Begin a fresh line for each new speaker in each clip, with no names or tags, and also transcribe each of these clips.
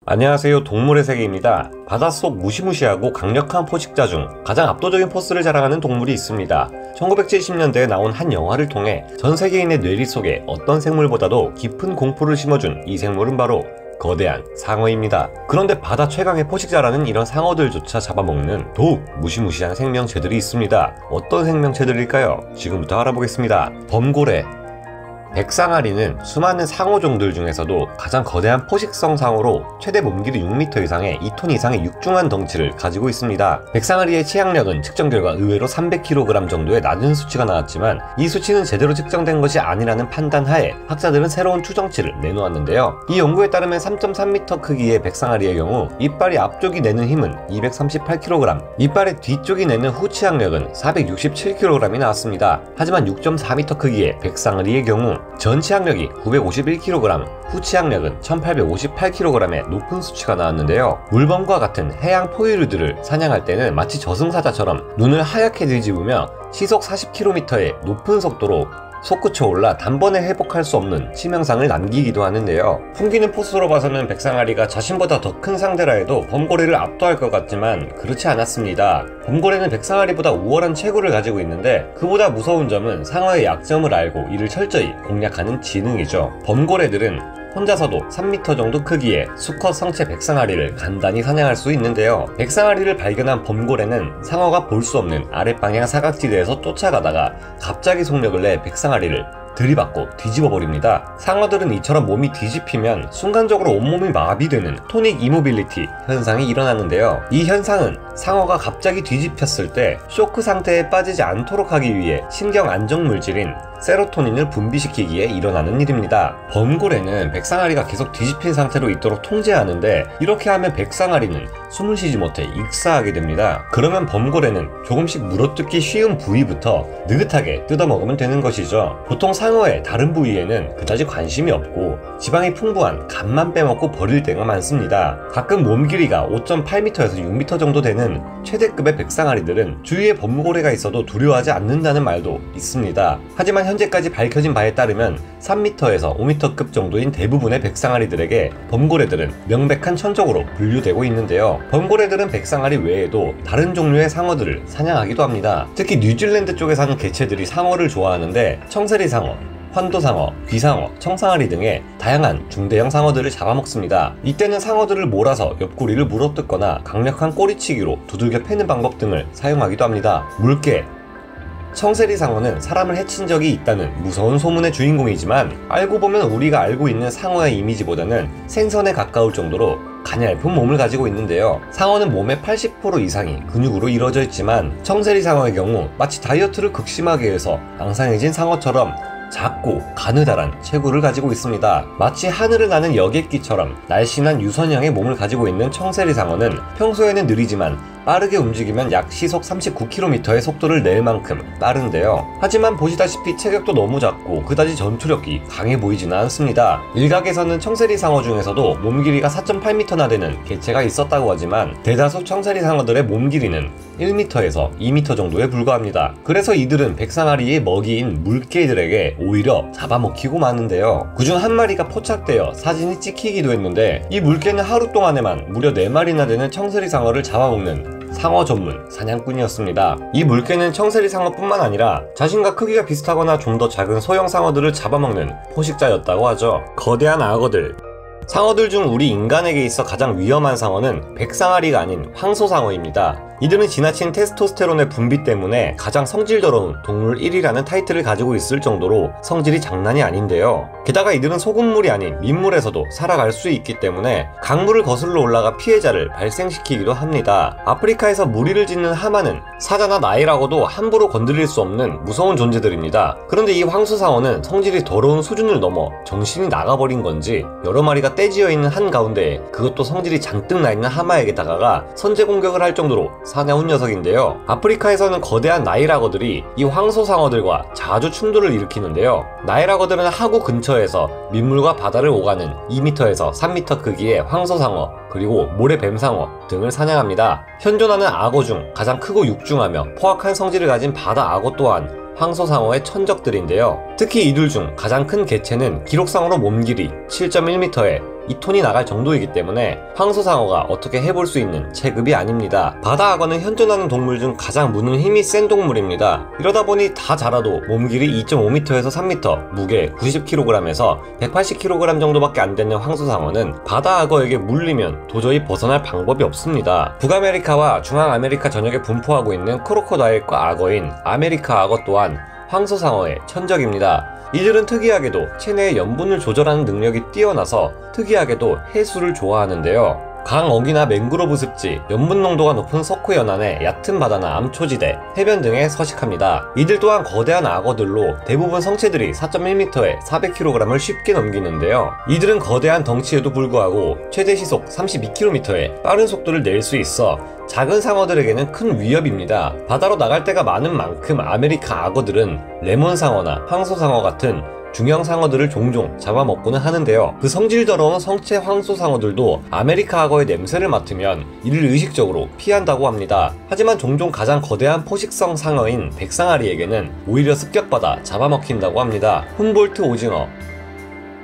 안녕하세요, 동물의 세계입니다. 바닷속 무시무시하고 강력한 포식자 중 가장 압도적인 포스를 자랑하는 동물이 있습니다. 1970년대에 나온 한 영화를 통해 전 세계인의 뇌리 속에 어떤 생물보다도 깊은 공포를 심어준 이 생물은 바로 거대한 상어입니다. 그런데 바다 최강의 포식자라는 이런 상어들조차 잡아먹는 더욱 무시무시한 생명체들이 있습니다. 어떤 생명체들일까요? 지금부터 알아보겠습니다. 범고래. 백상아리는 수많은 상어종들 중에서도 가장 거대한 포식성 상어로 최대 몸길이 6m 이상의 2톤 이상의 육중한 덩치를 가지고 있습니다. 백상아리의 치악력은 측정 결과 의외로 300kg 정도의 낮은 수치가 나왔지만 이 수치는 제대로 측정된 것이 아니라는 판단하에 학자들은 새로운 추정치를 내놓았는데요. 이 연구에 따르면 3.3m 크기의 백상아리의 경우 이빨이 앞쪽이 내는 힘은 238kg, 이빨의 뒤쪽이 내는 후치악력은 467kg이 나왔습니다. 하지만 6.4m 크기의 백상아리의 경우 전치악력이 951kg, 후치악력은 1858kg의 높은 수치가 나왔는데요. 물범과 같은 해양 포유류들을 사냥할 때는 마치 저승사자처럼 눈을 하얗게 뒤집으며 시속 40km의 높은 속도로 솟구쳐 올라 단번에 회복할 수 없는 치명상을 남기기도 하는데요. 풍기는 포스로 봐서는 백상아리가 자신보다 더 큰 상대라 해도 범고래를 압도할 것 같지만 그렇지 않았습니다. 범고래는 백상아리보다 우월한 체구를 가지고 있는데 그보다 무서운 점은 상어의 약점을 알고 이를 철저히 공략하는 지능이죠. 범고래들은 혼자서도 3m 정도 크기의 수컷 성체 백상아리를 간단히 사냥할 수 있는데요. 백상아리를 발견한 범고래는 상어가 볼 수 없는 아랫방향 사각지대에서 쫓아가다가 갑자기 속력을 내 백상아리를 들이받고 뒤집어 버립니다. 상어들은 이처럼 몸이 뒤집히면 순간적으로 온몸이 마비되는 토닉 이모빌리티 현상이 일어나는데요. 이 현상은 상어가 갑자기 뒤집혔을 때 쇼크 상태에 빠지지 않도록 하기 위해 신경 안정 물질인 세로토닌을 분비시키기에 일어나는 일입니다. 범고래는 백상아리가 계속 뒤집힌 상태로 있도록 통제하는데 이렇게 하면 백상아리는 숨을 쉬지 못해 익사하게 됩니다. 그러면 범고래는 조금씩 물어뜯기 쉬운 부위부터 느긋하게 뜯어먹으면 되는 것이죠. 보통 상어의 다른 부위에는 그다지 관심이 없고 지방이 풍부한 간만 빼먹고 버릴 때가 많습니다. 가끔 몸 길이가 5.8m에서 6m 정도 되는 최대급의 백상아리들은 주위에 범고래가 있어도 두려워하지 않는다는 말도 있습니다. 하지만 현재까지 밝혀진 바에 따르면 3m에서 5m급 정도인 대부분의 백상아리들에게 범고래들은 명백한 천적으로 분류되고 있는데요. 범고래들은 백상아리 외에도 다른 종류의 상어들을 사냥하기도 합니다. 특히 뉴질랜드 쪽에 사는 개체들이 상어를 좋아하는데 청세리상어, 환도상어, 귀상어, 청상아리 등의 다양한 중대형 상어들을 잡아먹습니다. 이때는 상어들을 몰아서 옆구리를 물어뜯거나 강력한 꼬리치기로 두들겨 패는 방법 등을 사용하기도 합니다. 물개. 청세리상어는 사람을 해친 적이 있다는 무서운 소문의 주인공이지만 알고 보면 우리가 알고 있는 상어의 이미지보다는 생선에 가까울 정도로 가냘픈 몸을 가지고 있는데요. 상어는 몸의 80% 이상이 근육으로 이루어져 있지만 청세리상어의 경우 마치 다이어트를 극심하게 해서 앙상해진 상어처럼 작고 가느다란 체구를 가지고 있습니다. 마치 하늘을 나는 여객기처럼 날씬한 유선형의 몸을 가지고 있는 청세리상어는 평소에는 느리지만 빠르게 움직이면 약 시속 39km의 속도를 낼 만큼 빠른데요. 하지만 보시다시피 체격도 너무 작고 그다지 전투력이 강해 보이지는 않습니다. 일각에서는 청세리상어 중에서도 몸 길이가 4.8m나 되는 개체가 있었다고 하지만 대다수 청세리상어들의 몸 길이는 1m에서 2m 정도에 불과합니다. 그래서 이들은 백상아리의 먹이인 물개들에게 오히려 잡아먹히고 마는데요. 그중 한 마리가 포착되어 사진이 찍히기도 했는데 이 물개는 하루 동안에만 무려 4마리나 되는 청세리상어를 잡아먹는 상어 전문 사냥꾼이었습니다. 이 물개는 청세리상어뿐만 아니라 자신과 크기가 비슷하거나 좀 더 작은 소형 상어들을 잡아먹는 포식자였다고 하죠. 거대한 악어들. 상어들 중 우리 인간에게 있어 가장 위험한 상어는 백상아리가 아닌 황소상어입니다. 이들은 지나친 테스토스테론의 분비 때문에 가장 성질 더러운 동물 1위라는 타이틀을 가지고 있을 정도로 성질이 장난이 아닌데요. 게다가 이들은 소금물이 아닌 민물에서도 살아갈 수 있기 때문에 강물을 거슬러 올라가 피해자를 발생시키기도 합니다. 아프리카에서 무리를 짓는 하마는 사자나 나이라고도 함부로 건드릴 수 없는 무서운 존재들입니다. 그런데 이 황소상어는 성질이 더러운 수준을 넘어 정신이 나가버린 건지 여러 마리가 떼지어 있는 한가운데 그것도 성질이 잔뜩 나있는 하마에게 다가가 선제 공격을 할 정도로 사나운 녀석인데요. 아프리카에서는 거대한 나일악어들이 이 황소상어들과 자주 충돌을 일으키는데요. 나일악어들은 하구 근처에서 민물과 바다를 오가는 2m에서 3m 크기의 황소상어, 그리고 모래뱀상어 등을 사냥합니다. 현존하는 악어 중 가장 크고 육중하며 포악한 성질을 가진 바다 악어 또한 황소상어의 천적들인데요. 특히 이들 중 가장 큰 개체는 기록상으로 몸 길이 7.1m에 2톤이 나갈 정도이기 때문에 황소상어가 어떻게 해볼 수 있는 체급이 아닙니다. 바다 악어는 현존하는 동물 중 가장 무는 힘이 센 동물입니다. 이러다 보니 다 자라도 몸 길이 2.5m에서 3m, 무게 90kg에서 180kg 정도밖에 안 되는 황소상어는 바다 악어에게 물리면 도저히 벗어날 방법이 없습니다. 북아메리카와 중앙아메리카 전역에 분포하고 있는 크로코다일과 악어인 아메리카 악어 또한 황소상어의 천적입니다. 이들은 특이하게도 체내의 염분을 조절하는 능력이 뛰어나서 특이하게도 해수를 좋아하는데요. 강어기나 맹그로브 습지, 염분 농도가 높은 석회 연안의 얕은 바다나 암초지대, 해변 등에 서식합니다. 이들 또한 거대한 악어들로 대부분 성체들이 4.1m에 400kg을 쉽게 넘기는데요. 이들은 거대한 덩치에도 불구하고 최대 시속 32km의 빠른 속도를 낼 수 있어 작은 상어들에게는 큰 위협입니다. 바다로 나갈 때가 많은 만큼 아메리카 악어들은 레몬상어나 황소상어 같은 중형 상어들을 종종 잡아먹고는 하는데요. 그 성질 더러운 성체 황소상어들도 아메리카 악어의 냄새를 맡으면 이를 의식적으로 피한다고 합니다. 하지만 종종 가장 거대한 포식성 상어인 백상아리에게는 오히려 습격받아 잡아먹힌다고 합니다. 훔볼트 오징어.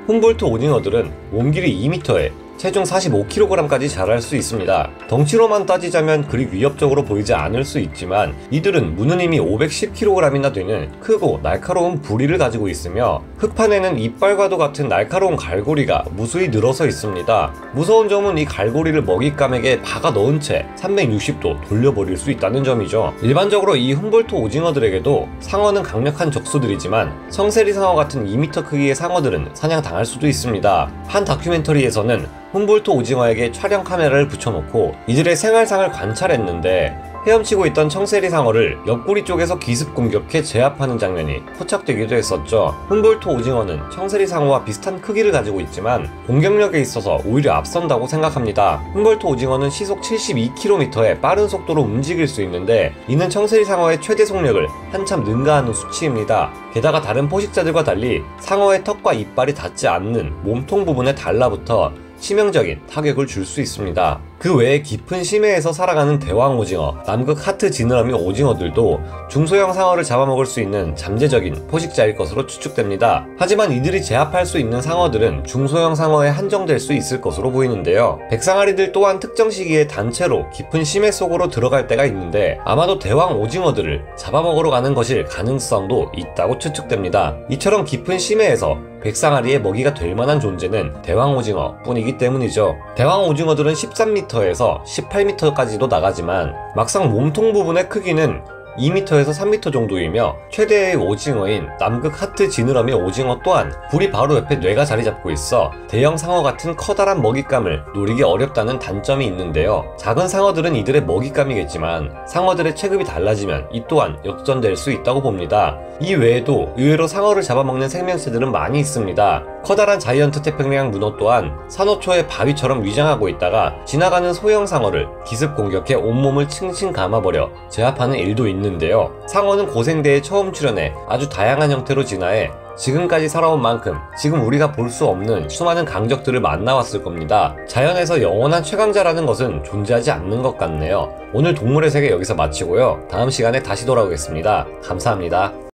훔볼트 오징어들은 몸길이 2m에 체중 45kg까지 자랄 수 있습니다. 덩치로만 따지자면 그리 위협적으로 보이지 않을 수 있지만 이들은 무는 힘이 510kg이나 되는 크고 날카로운 부리를 가지고 있으며 흙판에는 이빨과도 같은 날카로운 갈고리가 무수히 늘어서 있습니다. 무서운 점은 이 갈고리를 먹잇감에게 박아 넣은 채 360도 돌려버릴 수 있다는 점이죠. 일반적으로 이 훔볼트 오징어들에게도 상어는 강력한 적수들이지만 성세리 상어 같은 2m 크기의 상어들은 사냥당할 수도 있습니다. 한 다큐멘터리에서는 훔볼트 오징어에게 촬영 카메라를 붙여놓고 이들의 생활상을 관찰했는데 헤엄치고 있던 청세리 상어를 옆구리 쪽에서 기습 공격해 제압하는 장면이 포착되기도 했었죠. 훔볼트 오징어는 청세리 상어와 비슷한 크기를 가지고 있지만 공격력에 있어서 오히려 앞선다고 생각합니다. 훔볼트 오징어는 시속 72km의 빠른 속도로 움직일 수 있는데 이는 청세리 상어의 최대 속력을 한참 능가하는 수치입니다. 게다가 다른 포식자들과 달리 상어의 턱과 이빨이 닿지 않는 몸통 부분에 달라붙어 치명적인 타격을 줄 수 있습니다. 그 외에 깊은 심해에서 살아가는 대왕 오징어, 남극 하트 지느러미 오징어들도 중소형 상어를 잡아먹을 수 있는 잠재적인 포식자일 것으로 추측됩니다. 하지만 이들이 제압할 수 있는 상어들은 중소형 상어에 한정될 수 있을 것으로 보이는데요. 백상아리들 또한 특정 시기에 단체로 깊은 심해 속으로 들어갈 때가 있는데 아마도 대왕 오징어들을 잡아먹으러 가는 것일 가능성도 있다고 추측됩니다. 이처럼 깊은 심해에서 백상아리의 먹이가 될 만한 존재는 대왕 오징어 뿐이기 때문이죠. 대왕 오징어들은 13m에서 18m까지도 나가지만 막상 몸통 부분의 크기는 2m에서 3m 정도이며 최대의 오징어인 남극 하트 지느러미 오징어 또한 불이 바로 옆에 뇌가 자리 잡고 있어 대형 상어 같은 커다란 먹잇감을 노리기 어렵다는 단점이 있는데요. 작은 상어들은 이들의 먹잇감이겠지만 상어들의 체급이 달라지면 이 또한 역전될 수 있다고 봅니다. 이 외에도 의외로 상어를 잡아먹는 생명체들은 많이 있습니다. 커다란 자이언트 태평양 문어 또한 산호초의 바위처럼 위장하고 있다가 지나가는 소형 상어를 기습 공격해 온몸을 칭칭 감아버려 제압하는 일도 있는데요. 상어는 고생대에 처음 출연해 아주 다양한 형태로 진화해 지금까지 살아온 만큼 지금 우리가 볼 수 없는 수많은 강적들을 만나왔을 겁니다. 자연에서 영원한 최강자라는 것은 존재하지 않는 것 같네요. 오늘 동물의 세계 여기서 마치고요. 다음 시간에 다시 돌아오겠습니다. 감사합니다.